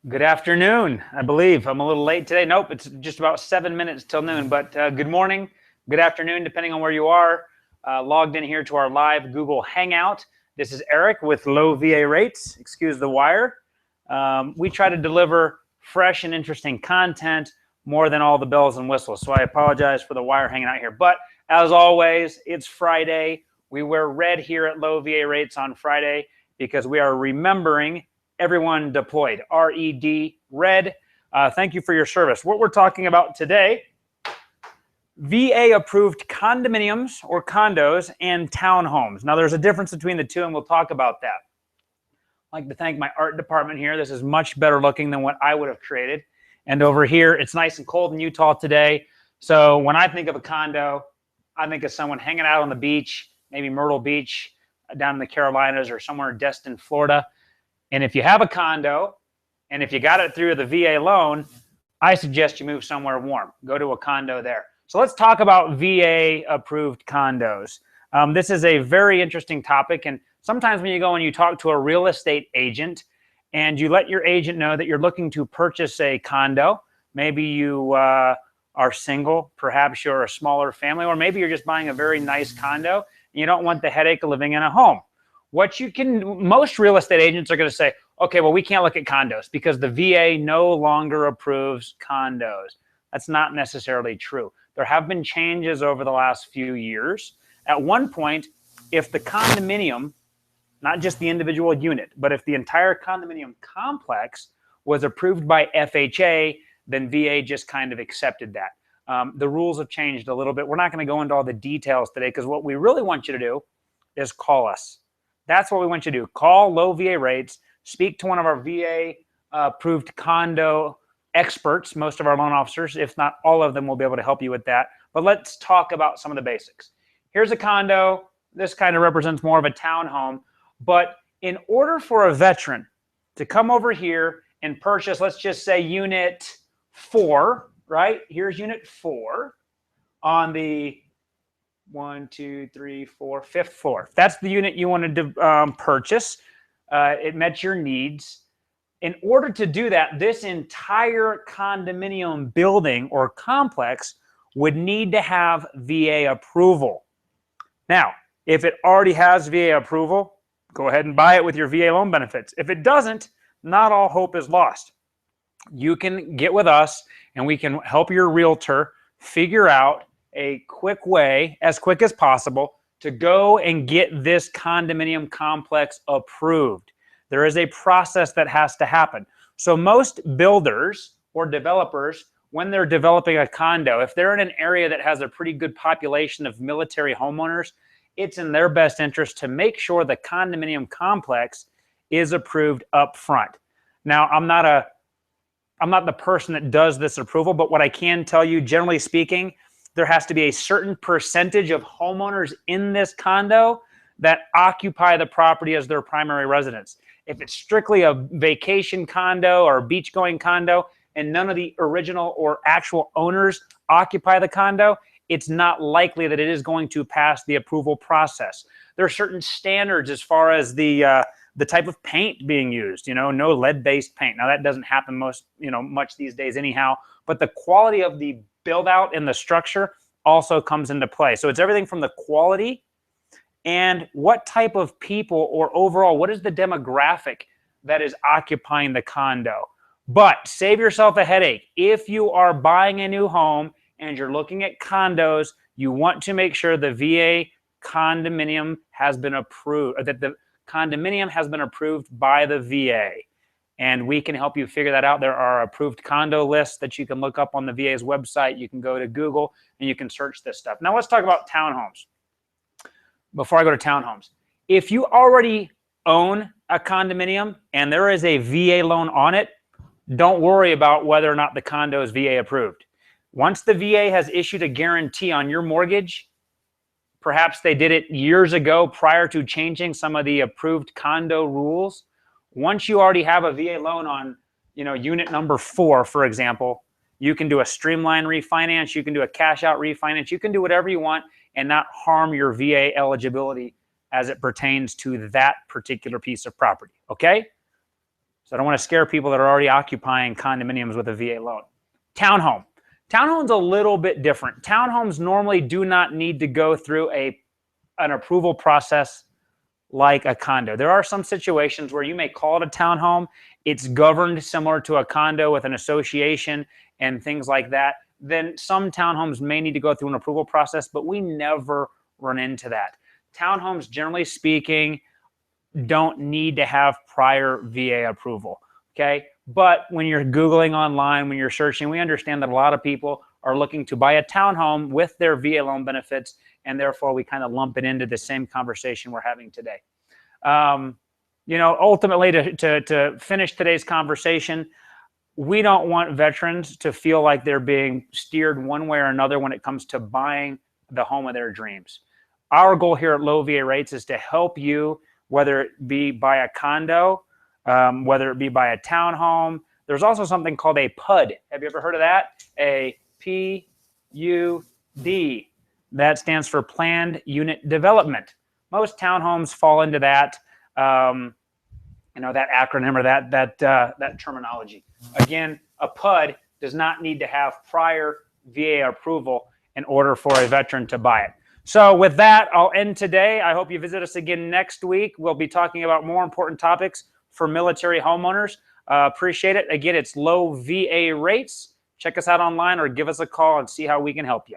Good afternoon, I believe. I'm a little late today. Nope, it's just about 7 minutes till noon. But good morning, good afternoon, depending on where you are. Logged in here to our live Google Hangout. This is Eric with Low VA Rates. Excuse the wire. We try to deliver fresh and interesting content more than all the bells and whistles. So I apologize for the wire hanging out here. But as always, it's Friday. We wear red here at Low VA Rates on Friday because we are remembering everyone deployed. RED, red. Thank you for your service. What we're talking about today, VA approved condominiums or condos and townhomes. Now there's a difference between the two and we'll talk about that. I'd like to thank my art department here. This is much better looking than what I would have created. And over here, it's nice and cold in Utah today. So when I think of a condo, I think of someone hanging out on the beach, maybe Myrtle Beach down in the Carolinas or somewhere in Destin, Florida. And if you have a condo, and if you got it through the VA loan, I suggest you move somewhere warm. Go to a condo there. So let's talk about VA-approved condos. This is a very interesting topic, and sometimes when you go and you talk to a real estate agent, and you let your agent know that you're looking to purchase a condo, maybe you are single, perhaps you're a smaller family, or maybe you're just buying a very nice condo, and you don't want the headache of living in a home. Most real estate agents are going to say, okay, well, we can't look at condos because the VA no longer approves condos. That's not necessarily true. There have been changes over the last few years. At one point, if the condominium, not just the individual unit, but if the entire condominium complex was approved by FHA, then VA just kind of accepted that. The rules have changed a little bit. We're not going to go into all the details today because what we really want you to do is call us. That's what we want you to do. Call Low VA Rates, speak to one of our VA approved condo experts. Most of our loan officers, if not all of them, will be able to help you with that. But let's talk about some of the basics. Here's a condo. This kind of represents more of a townhome. But in order for a veteran to come over here and purchase, let's just say unit 4, right? Here's unit 4 on the 5th floor. If that's the unit you wanted to purchase, it met your needs. In order to do that, this entire condominium building or complex would need to have VA approval. Now, if it already has VA approval, go ahead and buy it with your VA loan benefits. If it doesn't, not all hope is lost. You can get with us and we can help your realtor figure out a quick way, as quick as possible, to go and get this condominium complex approved. There is a process that has to happen. So most builders or developers, when they're developing a condo, if they're in an area that has a pretty good population of military homeowners, it's in their best interest to make sure the condominium complex is approved up front. Now, I'm not the person that does this approval, but what I can tell you, generally speaking, there has to be a certain percentage of homeowners in this condo that occupy the property as their primary residence. If it's strictly a vacation condo or a beach-going condo and none of the original or actual owners occupy the condo, it's not likely that it is going to pass the approval process. There are certain standards as far as the type of paint being used, no lead-based paint. Now that doesn't happen much these days anyhow, but the quality of the build out and the structure also comes into play. So it's everything from the quality and what type of people or overall, what is the demographic that is occupying the condo. But save yourself a headache. If you are buying a new home and you're looking at condos, you want to make sure the VA condominium has been approved, or that the condominium has been approved by the VA. And we can help you figure that out. There are approved condo lists that you can look up on the VA's website. You can go to Google and you can search this stuff. Now let's talk about townhomes. Before I go to townhomes, if you already own a condominium and there is a VA loan on it, don't worry about whether or not the condo is VA approved. Once the VA has issued a guarantee on your mortgage, perhaps they did it years ago prior to changing some of the approved condo rules. Once you already have a VA loan on, unit number 4, for example, you can do a streamline refinance, you can do a cash out refinance, you can do whatever you want and not harm your VA eligibility as it pertains to that particular piece of property, okay? So I don't want to scare people that are already occupying condominiums with a VA loan. Townhome. Townhome's a little bit different. Townhomes normally do not need to go through an approval process like a condo. There are some situations where you may call it a townhome. It's governed similar to a condo with an association and things like that. Then some townhomes may need to go through an approval process, but we never run into that. Townhomes, generally speaking, don't need to have prior VA approval, okay? But when you're Googling online, when you're searching, we understand that a lot of people are looking to buy a townhome with their VA loan benefits, and therefore we kind of lump it into the same conversation we're having today. You know, ultimately, to finish today's conversation, we don't want veterans to feel like they're being steered one way or another when it comes to buying the home of their dreams. Our goal here at Low VA Rates is to help you, whether it be buy a condo, whether it be buy a townhome. There's also something called a PUD. Have you ever heard of that? A PUD. That stands for Planned Unit Development. Most townhomes fall into that, you know, that acronym or that terminology. Again, a PUD does not need to have prior VA approval in order for a veteran to buy it. So with that, I'll end today. I hope you visit us again next week. We'll be talking about more important topics for military homeowners. Appreciate it. Again, it's Low VA Rates. Check us out online or give us a call and see how we can help you.